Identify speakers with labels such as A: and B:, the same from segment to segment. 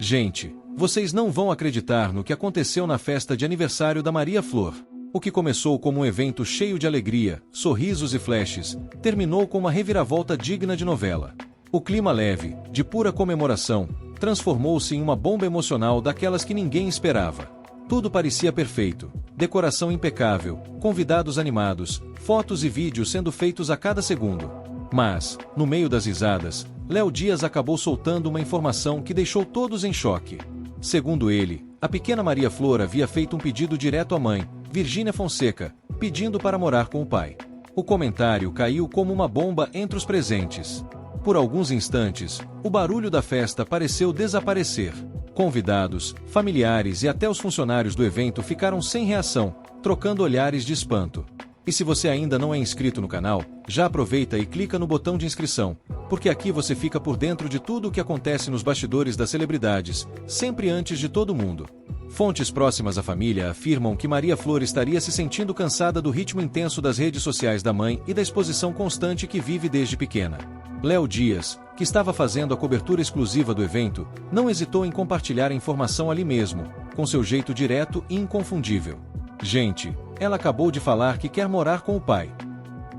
A: Gente, vocês não vão acreditar no que aconteceu na festa de aniversário da Maria Flor. O que começou como um evento cheio de alegria, sorrisos e flashes, terminou com uma reviravolta digna de novela. O clima leve, de pura comemoração, transformou-se em uma bomba emocional daquelas que ninguém esperava. Tudo parecia perfeito, decoração impecável, convidados animados, fotos e vídeos sendo feitos a cada segundo. Mas, no meio das risadas, Léo Dias acabou soltando uma informação que deixou todos em choque. Segundo ele, a pequena Maria Flor havia feito um pedido direto à mãe, Virgínia Fonseca, pedindo para morar com o pai. O comentário caiu como uma bomba entre os presentes. Por alguns instantes, o barulho da festa pareceu desaparecer. Convidados, familiares e até os funcionários do evento ficaram sem reação, trocando olhares de espanto. E se você ainda não é inscrito no canal, já aproveita e clica no botão de inscrição, porque aqui você fica por dentro de tudo o que acontece nos bastidores das celebridades, sempre antes de todo mundo. Fontes próximas à família afirmam que Maria Flor estaria se sentindo cansada do ritmo intenso das redes sociais da mãe e da exposição constante que vive desde pequena. Léo Dias, que estava fazendo a cobertura exclusiva do evento, não hesitou em compartilhar a informação ali mesmo, com seu jeito direto e inconfundível. Gente, ela acabou de falar que quer morar com o pai.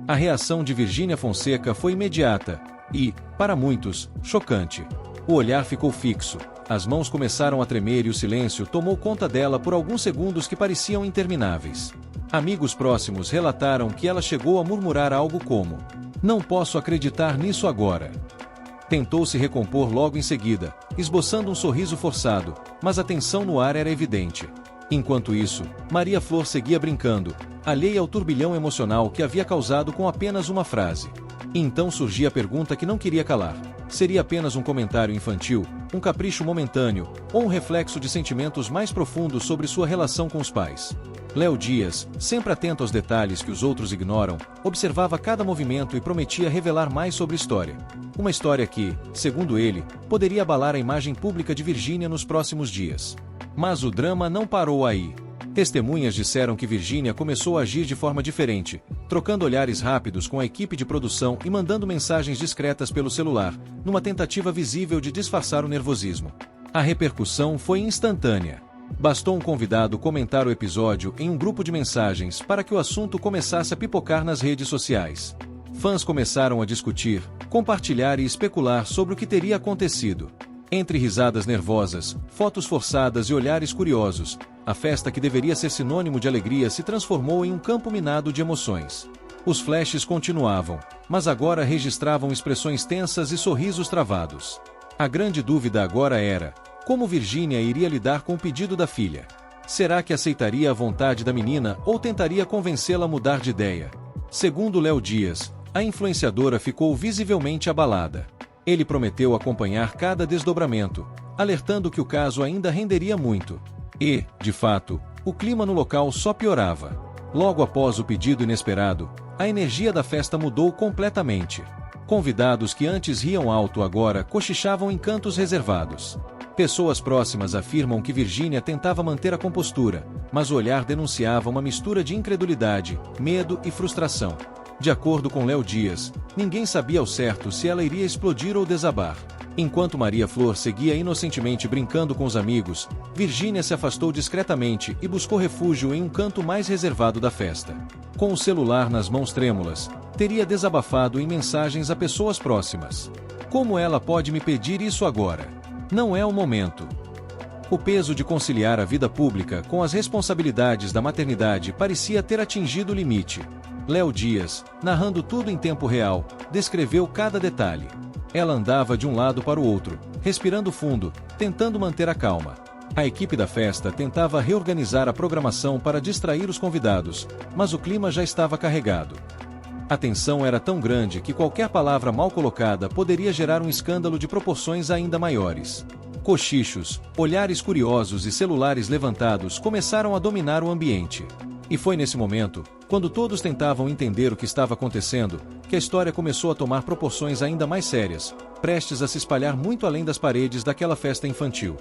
A: A reação de Virgínia Fonseca foi imediata e, para muitos, chocante. O olhar ficou fixo, as mãos começaram a tremer e o silêncio tomou conta dela por alguns segundos que pareciam intermináveis. Amigos próximos relataram que ela chegou a murmurar algo como: "Não posso acreditar nisso agora." Tentou se recompor logo em seguida, esboçando um sorriso forçado, mas a tensão no ar era evidente. Enquanto isso, Maria Flor seguia brincando, alheia ao turbilhão emocional que havia causado com apenas uma frase. E então surgia a pergunta que não queria calar. Seria apenas um comentário infantil, um capricho momentâneo, ou um reflexo de sentimentos mais profundos sobre sua relação com os pais? Léo Dias, sempre atento aos detalhes que os outros ignoram, observava cada movimento e prometia revelar mais sobre a história. Uma história que, segundo ele, poderia abalar a imagem pública de Virgínia nos próximos dias. Mas o drama não parou aí. Testemunhas disseram que Virgínia começou a agir de forma diferente, trocando olhares rápidos com a equipe de produção e mandando mensagens discretas pelo celular, numa tentativa visível de disfarçar o nervosismo. A repercussão foi instantânea. Bastou um convidado comentar o episódio em um grupo de mensagens para que o assunto começasse a pipocar nas redes sociais. Fãs começaram a discutir, compartilhar e especular sobre o que teria acontecido. Entre risadas nervosas, fotos forçadas e olhares curiosos, a festa que deveria ser sinônimo de alegria se transformou em um campo minado de emoções. Os flashes continuavam, mas agora registravam expressões tensas e sorrisos travados. A grande dúvida agora era: como Virgínia iria lidar com o pedido da filha? Será que aceitaria a vontade da menina ou tentaria convencê-la a mudar de ideia? Segundo Léo Dias, a influenciadora ficou visivelmente abalada. Ele prometeu acompanhar cada desdobramento, alertando que o caso ainda renderia muito. E, de fato, o clima no local só piorava. Logo após o pedido inesperado, a energia da festa mudou completamente. Convidados que antes riam alto agora cochichavam em cantos reservados. Pessoas próximas afirmam que Virgínia tentava manter a compostura, mas o olhar denunciava uma mistura de incredulidade, medo e frustração. De acordo com Léo Dias, ninguém sabia ao certo se ela iria explodir ou desabar. Enquanto Maria Flor seguia inocentemente brincando com os amigos, Virgínia se afastou discretamente e buscou refúgio em um canto mais reservado da festa. Com o celular nas mãos trêmulas, teria desabafado em mensagens a pessoas próximas. "Como ela pode me pedir isso agora? Não é o momento." O peso de conciliar a vida pública com as responsabilidades da maternidade parecia ter atingido o limite. Léo Dias, narrando tudo em tempo real, descreveu cada detalhe. Ela andava de um lado para o outro, respirando fundo, tentando manter a calma. A equipe da festa tentava reorganizar a programação para distrair os convidados, mas o clima já estava carregado. A tensão era tão grande que qualquer palavra mal colocada poderia gerar um escândalo de proporções ainda maiores. Cochichos, olhares curiosos e celulares levantados começaram a dominar o ambiente. E foi nesse momento, quando todos tentavam entender o que estava acontecendo, que a história começou a tomar proporções ainda mais sérias, prestes a se espalhar muito além das paredes daquela festa infantil.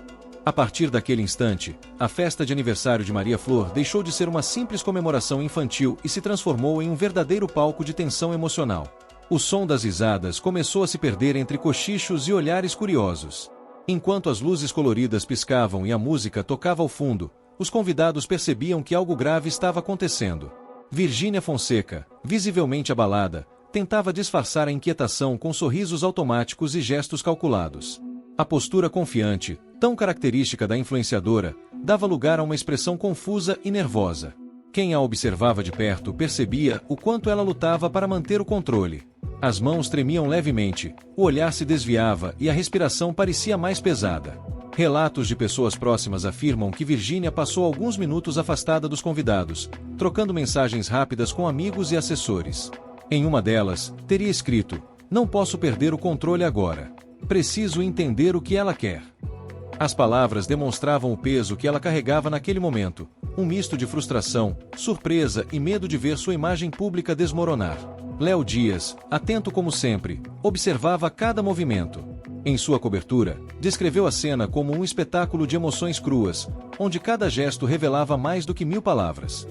A: A partir daquele instante, a festa de aniversário de Maria Flor deixou de ser uma simples comemoração infantil e se transformou em um verdadeiro palco de tensão emocional. O som das risadas começou a se perder entre cochichos e olhares curiosos. Enquanto as luzes coloridas piscavam e a música tocava ao fundo, os convidados percebiam que algo grave estava acontecendo. Virgínia Fonseca, visivelmente abalada, tentava disfarçar a inquietação com sorrisos automáticos e gestos calculados. A postura confiante, tão característica da influenciadora, dava lugar a uma expressão confusa e nervosa. Quem a observava de perto percebia o quanto ela lutava para manter o controle. As mãos tremiam levemente, o olhar se desviava e a respiração parecia mais pesada. Relatos de pessoas próximas afirmam que Virgínia passou alguns minutos afastada dos convidados, trocando mensagens rápidas com amigos e assessores. Em uma delas, teria escrito: "Não posso perder o controle agora. Preciso entender o que ela quer." As palavras demonstravam o peso que ela carregava naquele momento, um misto de frustração, surpresa e medo de ver sua imagem pública desmoronar. Léo Dias, atento como sempre, observava cada movimento. Em sua cobertura, descreveu a cena como um espetáculo de emoções cruas, onde cada gesto revelava mais do que 1000 palavras.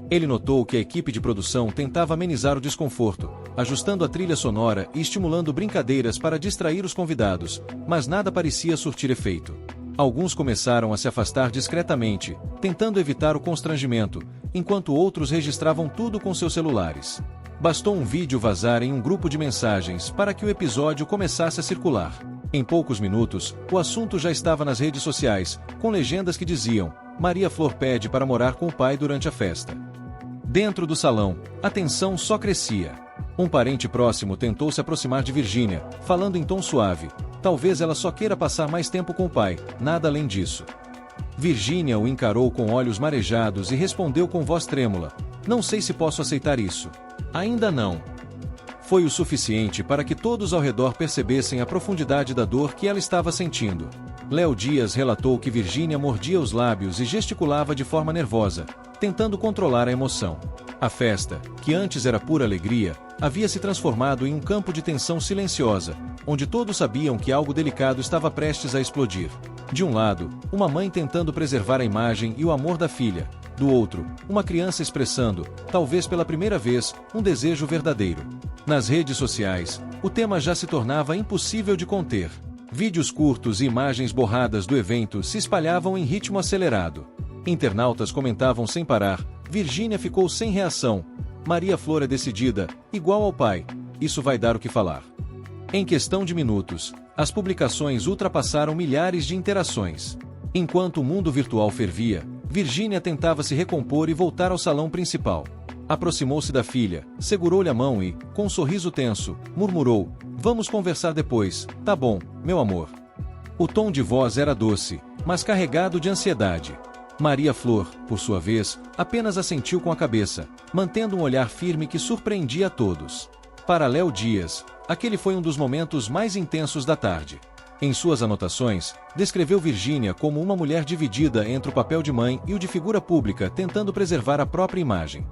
A: Ele notou que a equipe de produção tentava amenizar o desconforto, ajustando a trilha sonora e estimulando brincadeiras para distrair os convidados, mas nada parecia surtir efeito. Alguns começaram a se afastar discretamente, tentando evitar o constrangimento, enquanto outros registravam tudo com seus celulares. Bastou um vídeo vazar em um grupo de mensagens para que o episódio começasse a circular. Em poucos minutos, o assunto já estava nas redes sociais, com legendas que diziam: "Maria Flor pede para morar com o pai durante a festa." Dentro do salão, a tensão só crescia. Um parente próximo tentou se aproximar de Virgínia, falando em tom suave: "Talvez ela só queira passar mais tempo com o pai, nada além disso." Virgínia o encarou com olhos marejados e respondeu com voz trêmula: "Não sei se posso aceitar isso." "Ainda não." Foi o suficiente para que todos ao redor percebessem a profundidade da dor que ela estava sentindo. Léo Dias relatou que Virgínia mordia os lábios e gesticulava de forma nervosa, tentando controlar a emoção. A festa, que antes era pura alegria, havia se transformado em um campo de tensão silenciosa, onde todos sabiam que algo delicado estava prestes a explodir. De um lado, uma mãe tentando preservar a imagem e o amor da filha. Do outro, uma criança expressando, talvez pela primeira vez, um desejo verdadeiro. Nas redes sociais, o tema já se tornava impossível de conter. Vídeos curtos e imagens borradas do evento se espalhavam em ritmo acelerado. Internautas comentavam sem parar: "Virgínia ficou sem reação. Maria Flor é decidida, igual ao pai. Isso vai dar o que falar." Em questão de minutos, as publicações ultrapassaram milhares de interações. Enquanto o mundo virtual fervia, Virgínia tentava se recompor e voltar ao salão principal. Aproximou-se da filha, segurou-lhe a mão e, com um sorriso tenso, murmurou: "Vamos conversar depois, tá bom, meu amor." O tom de voz era doce, mas carregado de ansiedade. Maria Flor, por sua vez, apenas assentiu com a cabeça, mantendo um olhar firme que surpreendia a todos. Para Léo Dias, aquele foi um dos momentos mais intensos da tarde. Em suas anotações, descreveu Virgínia como uma mulher dividida entre o papel de mãe e o de figura pública, tentando preservar a própria imagem.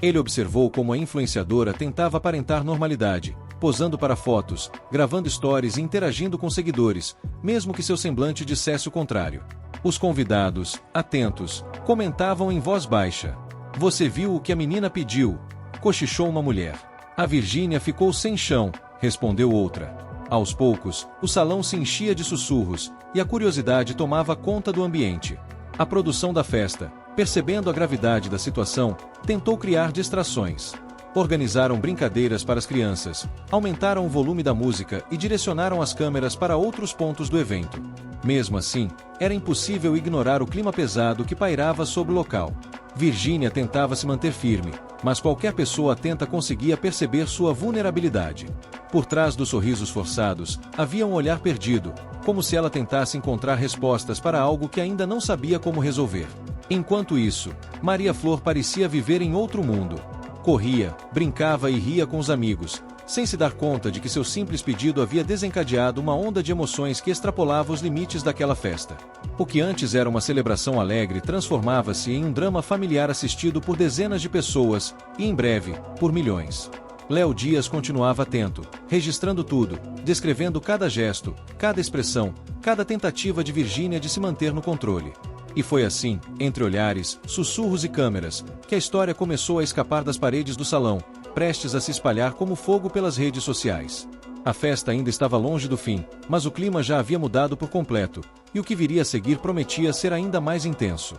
A: Ele observou como a influenciadora tentava aparentar normalidade, posando para fotos, gravando stories e interagindo com seguidores, mesmo que seu semblante dissesse o contrário. Os convidados, atentos, comentavam em voz baixa: "Você viu o que a menina pediu?" cochichou uma mulher. "A Virgínia ficou sem chão", respondeu outra. Aos poucos, o salão se enchia de sussurros, e a curiosidade tomava conta do ambiente. A produção da festa, percebendo a gravidade da situação, tentou criar distrações. Organizaram brincadeiras para as crianças, aumentaram o volume da música e direcionaram as câmeras para outros pontos do evento. Mesmo assim, era impossível ignorar o clima pesado que pairava sobre o local. Virgínia tentava se manter firme, mas qualquer pessoa atenta conseguia perceber sua vulnerabilidade. Por trás dos sorrisos forçados, havia um olhar perdido, como se ela tentasse encontrar respostas para algo que ainda não sabia como resolver. Enquanto isso, Maria Flor parecia viver em outro mundo. Corria, brincava e ria com os amigos, sem se dar conta de que seu simples pedido havia desencadeado uma onda de emoções que extrapolava os limites daquela festa. O que antes era uma celebração alegre transformava-se em um drama familiar assistido por dezenas de pessoas, e em breve, por milhões. Léo Dias continuava atento, registrando tudo, descrevendo cada gesto, cada expressão, cada tentativa de Virgínia de se manter no controle. E foi assim, entre olhares, sussurros e câmeras, que a história começou a escapar das paredes do salão, prestes a se espalhar como fogo pelas redes sociais. A festa ainda estava longe do fim, mas o clima já havia mudado por completo, e o que viria a seguir prometia ser ainda mais intenso.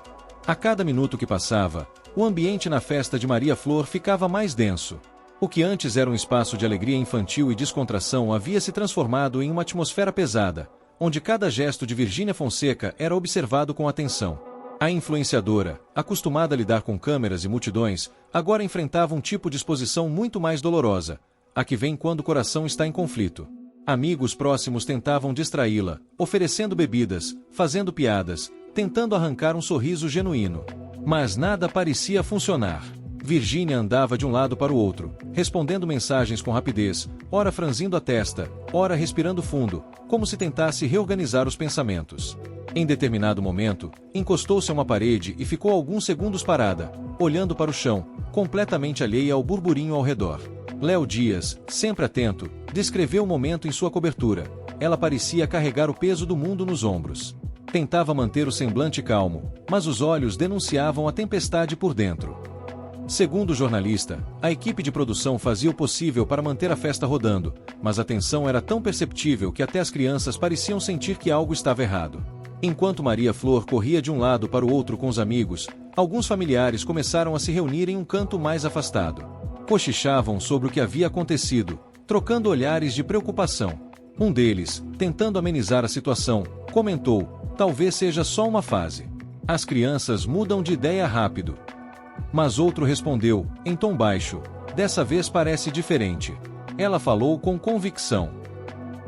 A: A cada minuto que passava, o ambiente na festa de Maria Flor ficava mais denso. O que antes era um espaço de alegria infantil e descontração havia se transformado em uma atmosfera pesada, onde cada gesto de Virgínia Fonseca era observado com atenção. A influenciadora, acostumada a lidar com câmeras e multidões, agora enfrentava um tipo de exposição muito mais dolorosa, a que vem quando o coração está em conflito. Amigos próximos tentavam distraí-la, oferecendo bebidas, fazendo piadas, tentando arrancar um sorriso genuíno. Mas nada parecia funcionar. Virgínia andava de um lado para o outro, respondendo mensagens com rapidez, ora franzindo a testa, ora respirando fundo, como se tentasse reorganizar os pensamentos. Em determinado momento, encostou-se a uma parede e ficou alguns segundos parada, olhando para o chão, completamente alheia ao burburinho ao redor. Léo Dias, sempre atento, descreveu o momento em sua cobertura. Ela parecia carregar o peso do mundo nos ombros. Tentava manter o semblante calmo, mas os olhos denunciavam a tempestade por dentro. Segundo o jornalista, a equipe de produção fazia o possível para manter a festa rodando, mas a tensão era tão perceptível que até as crianças pareciam sentir que algo estava errado. Enquanto Maria Flor corria de um lado para o outro com os amigos, alguns familiares começaram a se reunir em um canto mais afastado. Cochichavam sobre o que havia acontecido, trocando olhares de preocupação. Um deles, tentando amenizar a situação, comentou: "Talvez seja só uma fase. As crianças mudam de ideia rápido." Mas outro respondeu, em tom baixo: "Dessa vez parece diferente." Ela falou com convicção.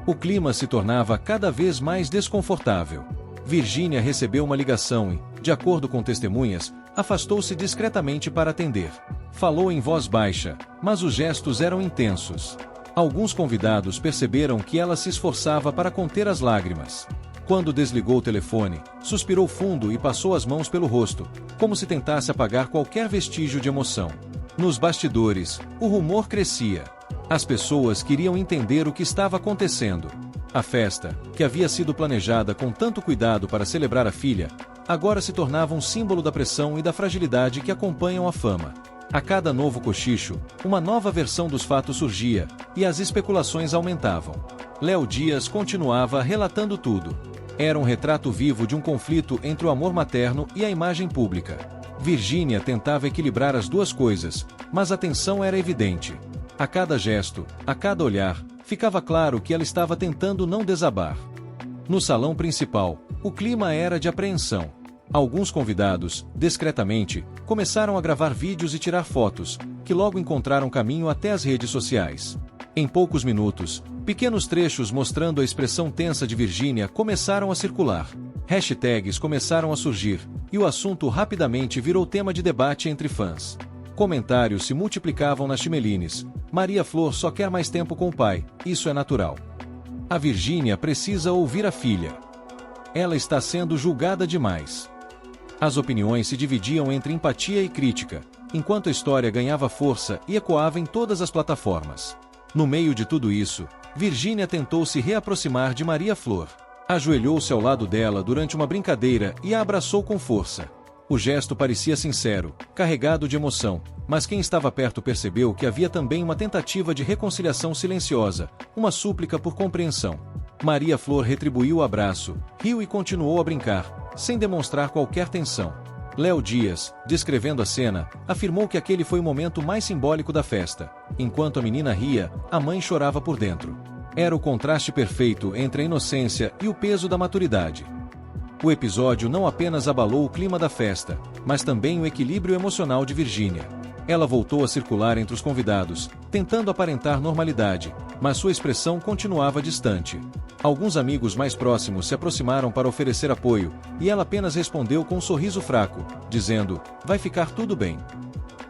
A: O clima se tornava cada vez mais desconfortável. Virgínia recebeu uma ligação e, de acordo com testemunhas, afastou-se discretamente para atender. Falou em voz baixa, mas os gestos eram intensos. Alguns convidados perceberam que ela se esforçava para conter as lágrimas. Quando desligou o telefone, suspirou fundo e passou as mãos pelo rosto, como se tentasse apagar qualquer vestígio de emoção. Nos bastidores, o rumor crescia. As pessoas queriam entender o que estava acontecendo. A festa, que havia sido planejada com tanto cuidado para celebrar a filha, agora se tornava um símbolo da pressão e da fragilidade que acompanham a fama. A cada novo cochicho, uma nova versão dos fatos surgia, e as especulações aumentavam. Léo Dias continuava relatando tudo. Era um retrato vivo de um conflito entre o amor materno e a imagem pública. Virgínia tentava equilibrar as duas coisas, mas a tensão era evidente. A cada gesto, a cada olhar, ficava claro que ela estava tentando não desabar. No salão principal, o clima era de apreensão. Alguns convidados, discretamente, começaram a gravar vídeos e tirar fotos, que logo encontraram caminho até as redes sociais. Em poucos minutos, pequenos trechos mostrando a expressão tensa de Virgínia começaram a circular. Hashtags começaram a surgir, e o assunto rapidamente virou tema de debate entre fãs. Comentários se multiplicavam nas chimelines. Maria Flor só quer mais tempo com o pai, isso é natural. A Virgínia precisa ouvir a filha. Ela está sendo julgada demais. As opiniões se dividiam entre empatia e crítica, enquanto a história ganhava força e ecoava em todas as plataformas. No meio de tudo isso, Virgínia tentou se reaproximar de Maria Flor. Ajoelhou-se ao lado dela durante uma brincadeira e a abraçou com força. O gesto parecia sincero, carregado de emoção, mas quem estava perto percebeu que havia também uma tentativa de reconciliação silenciosa, uma súplica por compreensão. Maria Flor retribuiu o abraço, riu e continuou a brincar, sem demonstrar qualquer tensão. Léo Dias, descrevendo a cena, afirmou que aquele foi o momento mais simbólico da festa. Enquanto a menina ria, a mãe chorava por dentro. Era o contraste perfeito entre a inocência e o peso da maturidade. O episódio não apenas abalou o clima da festa, mas também o equilíbrio emocional de Virgínia. Ela voltou a circular entre os convidados, tentando aparentar normalidade, mas sua expressão continuava distante. Alguns amigos mais próximos se aproximaram para oferecer apoio, e ela apenas respondeu com um sorriso fraco, dizendo: "Vai ficar tudo bem."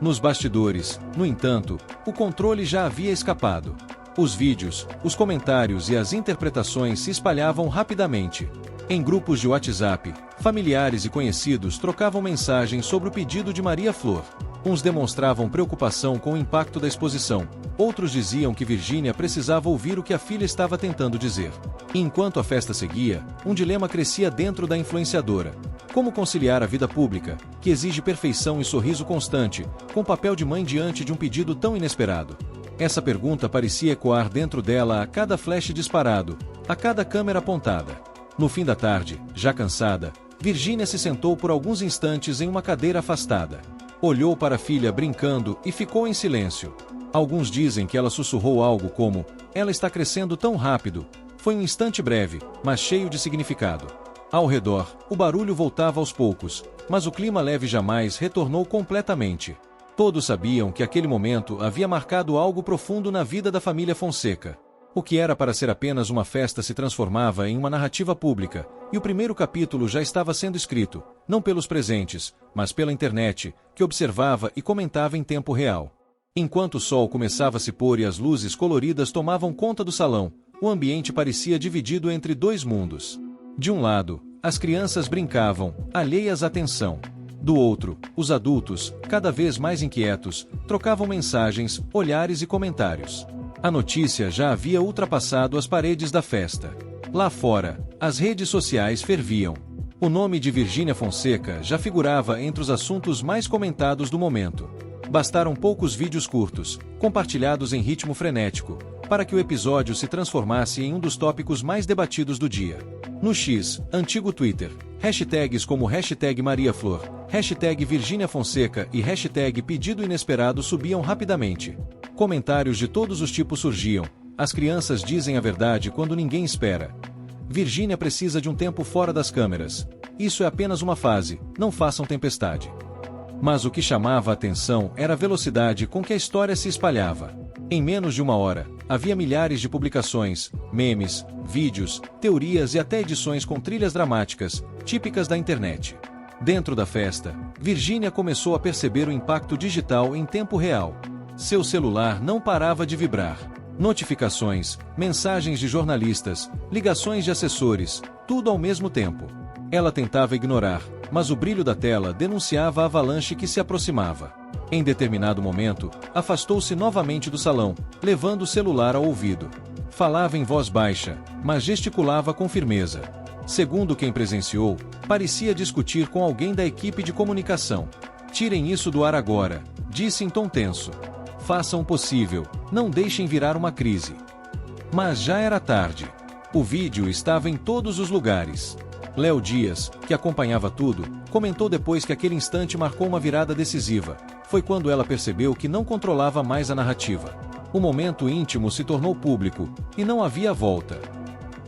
A: Nos bastidores, no entanto, o controle já havia escapado. Os vídeos, os comentários e as interpretações se espalhavam rapidamente. Em grupos de WhatsApp, familiares e conhecidos trocavam mensagens sobre o pedido de Maria Flor. Uns demonstravam preocupação com o impacto da exposição, outros diziam que Virgínia precisava ouvir o que a filha estava tentando dizer. E enquanto a festa seguia, um dilema crescia dentro da influenciadora. Como conciliar a vida pública, que exige perfeição e sorriso constante, com o papel de mãe diante de um pedido tão inesperado? Essa pergunta parecia ecoar dentro dela a cada flash disparado, a cada câmera apontada. No fim da tarde, já cansada, Virgínia se sentou por alguns instantes em uma cadeira afastada. Olhou para a filha brincando e ficou em silêncio. Alguns dizem que ela sussurrou algo como: "Ela está crescendo tão rápido." Foi um instante breve, mas cheio de significado. Ao redor, o barulho voltava aos poucos, mas o clima leve jamais retornou completamente. Todos sabiam que aquele momento havia marcado algo profundo na vida da família Fonseca. O que era para ser apenas uma festa se transformava em uma narrativa pública, e o primeiro capítulo já estava sendo escrito, não pelos presentes, mas pela internet, que observava e comentava em tempo real. Enquanto o sol começava a se pôr e as luzes coloridas tomavam conta do salão, o ambiente parecia dividido entre dois mundos. De um lado, as crianças brincavam, alheias à tensão. Do outro, os adultos, cada vez mais inquietos, trocavam mensagens, olhares e comentários. A notícia já havia ultrapassado as paredes da festa. Lá fora, as redes sociais ferviam. O nome de Virgínia Fonseca já figurava entre os assuntos mais comentados do momento. Bastaram poucos vídeos curtos, compartilhados em ritmo frenético, para que o episódio se transformasse em um dos tópicos mais debatidos do dia. No X, antigo Twitter, hashtags como hashtag Maria Flor, hashtag Virgínia Fonseca e hashtag Pedido Inesperado subiam rapidamente. Comentários de todos os tipos surgiam. As crianças dizem a verdade quando ninguém espera. Virgínia precisa de um tempo fora das câmeras. Isso é apenas uma fase, não façam tempestade. Mas o que chamava a atenção era a velocidade com que a história se espalhava. Em menos de uma hora, havia milhares de publicações, memes, vídeos, teorias e até edições com trilhas dramáticas, típicas da internet. Dentro da festa, Virgínia começou a perceber o impacto digital em tempo real. Seu celular não parava de vibrar. Notificações, mensagens de jornalistas, ligações de assessores, tudo ao mesmo tempo. Ela tentava ignorar, mas o brilho da tela denunciava a avalanche que se aproximava. Em determinado momento, afastou-se novamente do salão, levando o celular ao ouvido. Falava em voz baixa, mas gesticulava com firmeza. Segundo quem presenciou, parecia discutir com alguém da equipe de comunicação. "Tirem isso do ar agora", disse em tom tenso. "Façam o possível, não deixem virar uma crise." Mas já era tarde. O vídeo estava em todos os lugares. Léo Dias, que acompanhava tudo, comentou depois que aquele instante marcou uma virada decisiva. Foi quando ela percebeu que não controlava mais a narrativa. O momento íntimo se tornou público, e não havia volta.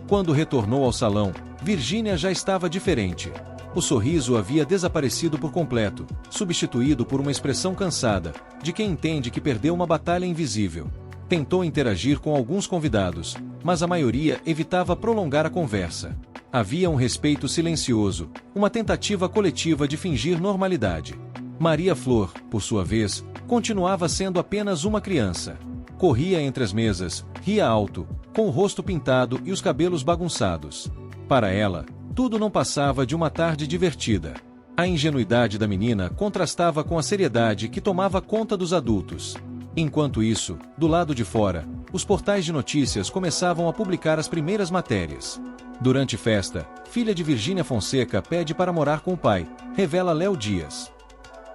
A: Quando retornou ao salão, Virgínia já estava diferente. O sorriso havia desaparecido por completo, substituído por uma expressão cansada, de quem entende que perdeu uma batalha invisível. Tentou interagir com alguns convidados, mas a maioria evitava prolongar a conversa. Havia um respeito silencioso, uma tentativa coletiva de fingir normalidade. Maria Flor, por sua vez, continuava sendo apenas uma criança. Corria entre as mesas, ria alto, com o rosto pintado e os cabelos bagunçados. Para ela, tudo não passava de uma tarde divertida. A ingenuidade da menina contrastava com a seriedade que tomava conta dos adultos. Enquanto isso, do lado de fora, os portais de notícias começavam a publicar as primeiras matérias. Durante festa, filha de Virgínia Fonseca pede para morar com o pai, revela Léo Dias.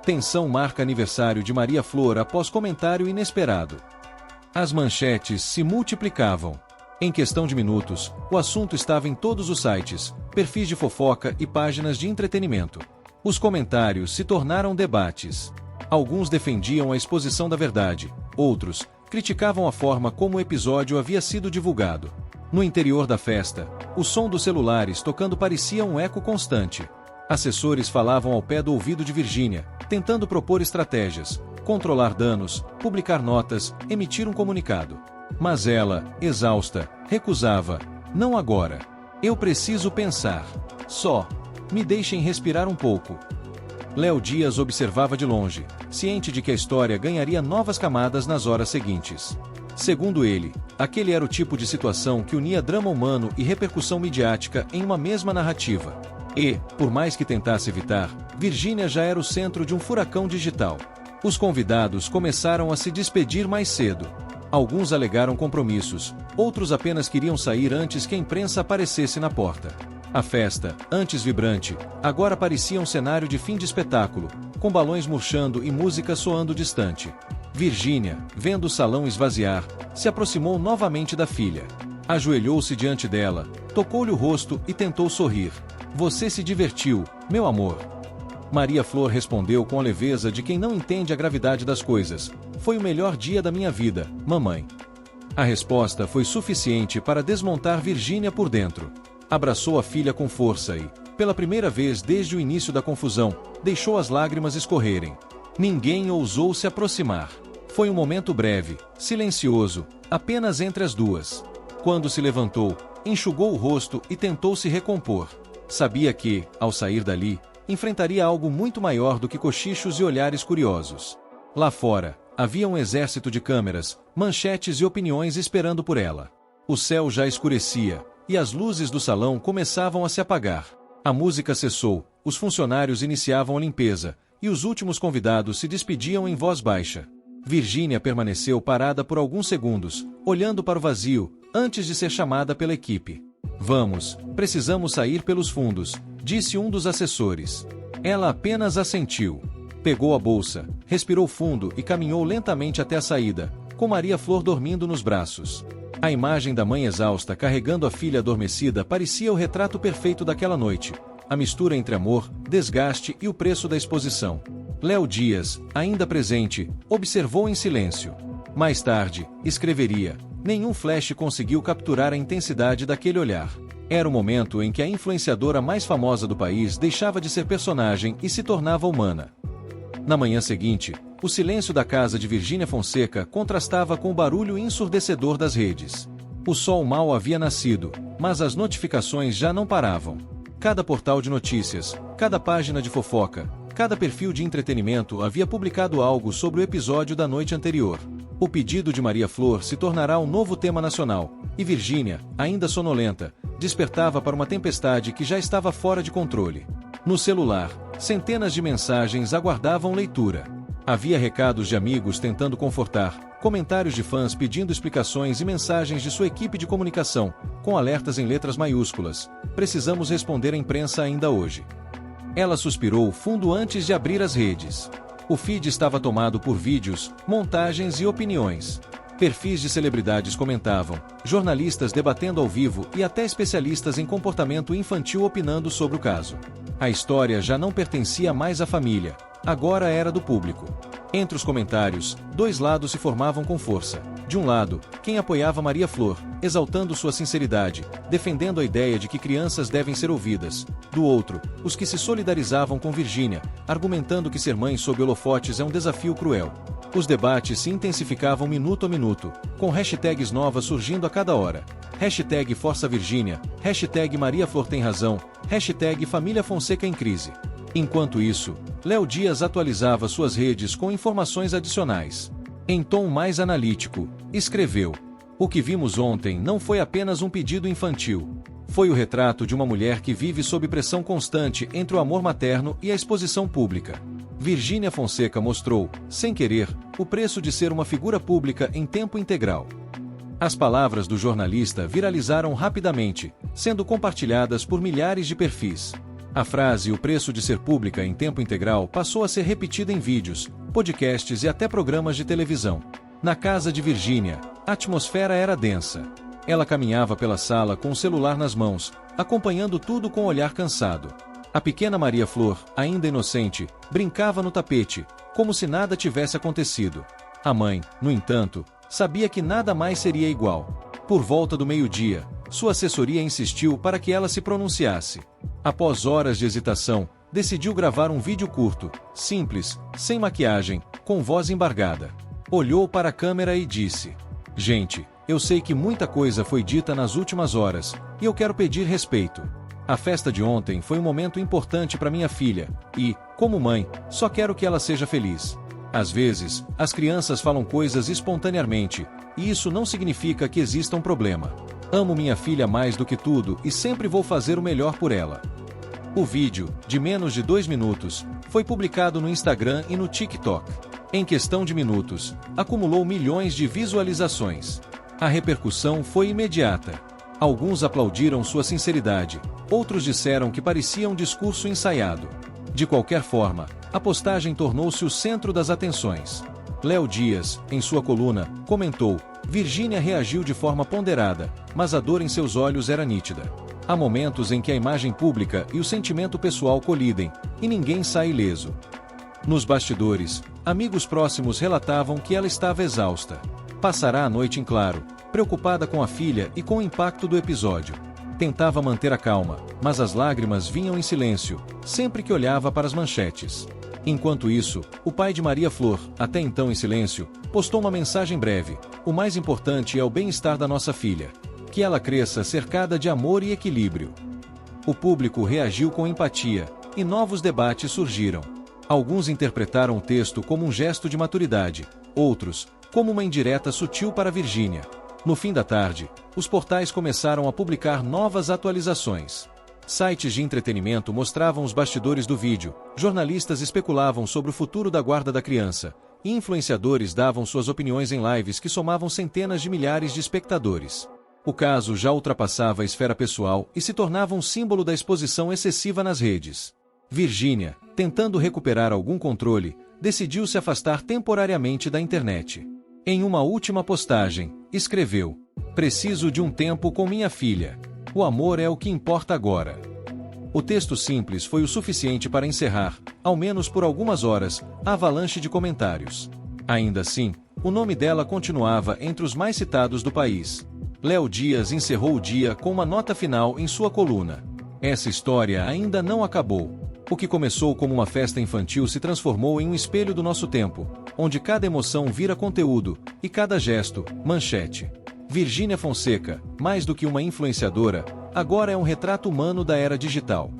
A: Tensão marca aniversário de Maria Flor após comentário inesperado. As manchetes se multiplicavam. Em questão de minutos, o assunto estava em todos os sites, perfis de fofoca e páginas de entretenimento. Os comentários se tornaram debates. Alguns defendiam a exposição da verdade, outros criticavam a forma como o episódio havia sido divulgado. No interior da festa, o som dos celulares tocando parecia um eco constante. Assessores falavam ao pé do ouvido de Virgínia, tentando propor estratégias, controlar danos, publicar notas, emitir um comunicado. Mas ela, exausta, recusava. "Não agora. Eu preciso pensar. Só. Me deixem respirar um pouco." Léo Dias observava de longe, ciente de que a história ganharia novas camadas nas horas seguintes. Segundo ele, aquele era o tipo de situação que unia drama humano e repercussão midiática em uma mesma narrativa. E, por mais que tentasse evitar, Virgínia já era o centro de um furacão digital. Os convidados começaram a se despedir mais cedo. Alguns alegaram compromissos, outros apenas queriam sair antes que a imprensa aparecesse na porta. A festa, antes vibrante, agora parecia um cenário de fim de espetáculo, com balões murchando e música soando distante. Virgínia, vendo o salão esvaziar, se aproximou novamente da filha. Ajoelhou-se diante dela, tocou-lhe o rosto e tentou sorrir. Você se divertiu, meu amor. Maria Flor respondeu com a leveza de quem não entende a gravidade das coisas. Foi o melhor dia da minha vida, mamãe. A resposta foi suficiente para desmontar Virgínia por dentro. Abraçou a filha com força e, pela primeira vez desde o início da confusão, deixou as lágrimas escorrerem. Ninguém ousou se aproximar. Foi um momento breve, silencioso, apenas entre as duas. Quando se levantou, enxugou o rosto e tentou se recompor. Sabia que, ao sair dali, enfrentaria algo muito maior do que cochichos e olhares curiosos. Lá fora, havia um exército de câmeras, manchetes e opiniões esperando por ela. O céu já escurecia, e as luzes do salão começavam a se apagar. A música cessou, os funcionários iniciavam a limpeza, e os últimos convidados se despediam em voz baixa. Virgínia permaneceu parada por alguns segundos, olhando para o vazio, antes de ser chamada pela equipe. Vamos, precisamos sair pelos fundos, disse um dos assessores. Ela apenas assentiu. Pegou a bolsa, respirou fundo e caminhou lentamente até a saída, com Maria Flor dormindo nos braços. A imagem da mãe exausta carregando a filha adormecida parecia o retrato perfeito daquela noite. A mistura entre amor, desgaste e o preço da exposição. Léo Dias, ainda presente, observou em silêncio. Mais tarde, escreveria: nenhum flash conseguiu capturar a intensidade daquele olhar. Era o momento em que a influenciadora mais famosa do país deixava de ser personagem e se tornava humana. Na manhã seguinte, o silêncio da casa de Virgínia Fonseca contrastava com o barulho ensurdecedor das redes. O sol mal havia nascido, mas as notificações já não paravam. Cada portal de notícias, cada página de fofoca, cada perfil de entretenimento havia publicado algo sobre o episódio da noite anterior. O pedido de Maria Flor se tornará um novo tema nacional, e Virgínia, ainda sonolenta, despertava para uma tempestade que já estava fora de controle. No celular, centenas de mensagens aguardavam leitura. Havia recados de amigos tentando confortar, comentários de fãs pedindo explicações e mensagens de sua equipe de comunicação, com alertas em letras maiúsculas. Precisamos responder à imprensa ainda hoje. Ela suspirou fundo antes de abrir as redes. O feed estava tomado por vídeos, montagens e opiniões. Perfis de celebridades comentavam, jornalistas debatendo ao vivo e até especialistas em comportamento infantil opinando sobre o caso. A história já não pertencia mais à família, agora era do público. Entre os comentários, dois lados se formavam com força. De um lado, quem apoiava Maria Flor, exaltando sua sinceridade, defendendo a ideia de que crianças devem ser ouvidas. Do outro, os que se solidarizavam com Virgínia, argumentando que ser mãe sob holofotes é um desafio cruel. Os debates se intensificavam minuto a minuto, com hashtags novas surgindo a cada hora. Hashtag Força Virgínia, hashtag Maria Flor tem razão, hashtag Família Fonseca em crise. Enquanto isso, Léo Dias atualizava suas redes com informações adicionais. Em tom mais analítico, escreveu: o que vimos ontem não foi apenas um pedido infantil. Foi o retrato de uma mulher que vive sob pressão constante entre o amor materno e a exposição pública. Virgínia Fonseca mostrou, sem querer, o preço de ser uma figura pública em tempo integral. As palavras do jornalista viralizaram rapidamente, sendo compartilhadas por milhares de perfis. A frase "o preço de ser pública em tempo integral" passou a ser repetida em vídeos, podcasts e até programas de televisão. Na casa de Virgínia, a atmosfera era densa. Ela caminhava pela sala com o celular nas mãos, acompanhando tudo com um olhar cansado. A pequena Maria Flor, ainda inocente, brincava no tapete, como se nada tivesse acontecido. A mãe, no entanto, sabia que nada mais seria igual. Por volta do meio-dia, sua assessoria insistiu para que ela se pronunciasse. Após horas de hesitação, decidiu gravar um vídeo curto, simples, sem maquiagem, com voz embargada. Olhou para a câmera e disse: "Gente, eu sei que muita coisa foi dita nas últimas horas, e eu quero pedir respeito. A festa de ontem foi um momento importante para minha filha, e, como mãe, só quero que ela seja feliz. Às vezes, as crianças falam coisas espontaneamente, e isso não significa que exista um problema. Amo minha filha mais do que tudo e sempre vou fazer o melhor por ela." O vídeo, de menos de 2 minutos, foi publicado no Instagram e no TikTok. Em questão de minutos, acumulou milhões de visualizações. A repercussão foi imediata. Alguns aplaudiram sua sinceridade, outros disseram que parecia um discurso ensaiado. De qualquer forma, a postagem tornou-se o centro das atenções. Léo Dias, em sua coluna, comentou: Virgínia reagiu de forma ponderada, mas a dor em seus olhos era nítida. Há momentos em que a imagem pública e o sentimento pessoal colidem, e ninguém sai ileso. Nos bastidores, amigos próximos relatavam que ela estava exausta. Passará a noite em claro, preocupada com a filha e com o impacto do episódio. Tentava manter a calma, mas as lágrimas vinham em silêncio, sempre que olhava para as manchetes. Enquanto isso, o pai de Maria Flor, até então em silêncio, postou uma mensagem breve: o mais importante é o bem-estar da nossa filha. Que ela cresça cercada de amor e equilíbrio. O público reagiu com empatia, e novos debates surgiram. Alguns interpretaram o texto como um gesto de maturidade, outros, como uma indireta sutil para Virgínia. No fim da tarde, os portais começaram a publicar novas atualizações. Sites de entretenimento mostravam os bastidores do vídeo, jornalistas especulavam sobre o futuro da guarda da criança, e influenciadores davam suas opiniões em lives que somavam centenas de milhares de espectadores. O caso já ultrapassava a esfera pessoal e se tornava um símbolo da exposição excessiva nas redes. Virgínia, tentando recuperar algum controle, decidiu se afastar temporariamente da internet. Em uma última postagem, escreveu: preciso de um tempo com minha filha. O amor é o que importa agora. O texto simples foi o suficiente para encerrar, ao menos por algumas horas, a avalanche de comentários. Ainda assim, o nome dela continuava entre os mais citados do país. Léo Dias encerrou o dia com uma nota final em sua coluna: essa história ainda não acabou. O que começou como uma festa infantil se transformou em um espelho do nosso tempo, onde cada emoção vira conteúdo, e cada gesto, manchete. Virgínia Fonseca, mais do que uma influenciadora, agora é um retrato humano da era digital.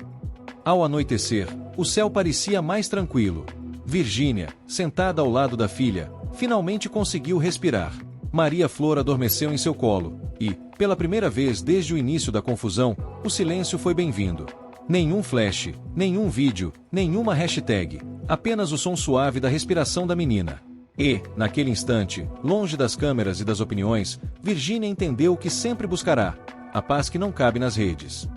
A: Ao anoitecer, o céu parecia mais tranquilo. Virgínia, sentada ao lado da filha, finalmente conseguiu respirar. Maria Flor adormeceu em seu colo, e, pela primeira vez desde o início da confusão, o silêncio foi bem-vindo. Nenhum flash, nenhum vídeo, nenhuma hashtag, apenas o som suave da respiração da menina. E, naquele instante, longe das câmeras e das opiniões, Virgínia entendeu o que sempre buscará: a paz que não cabe nas redes.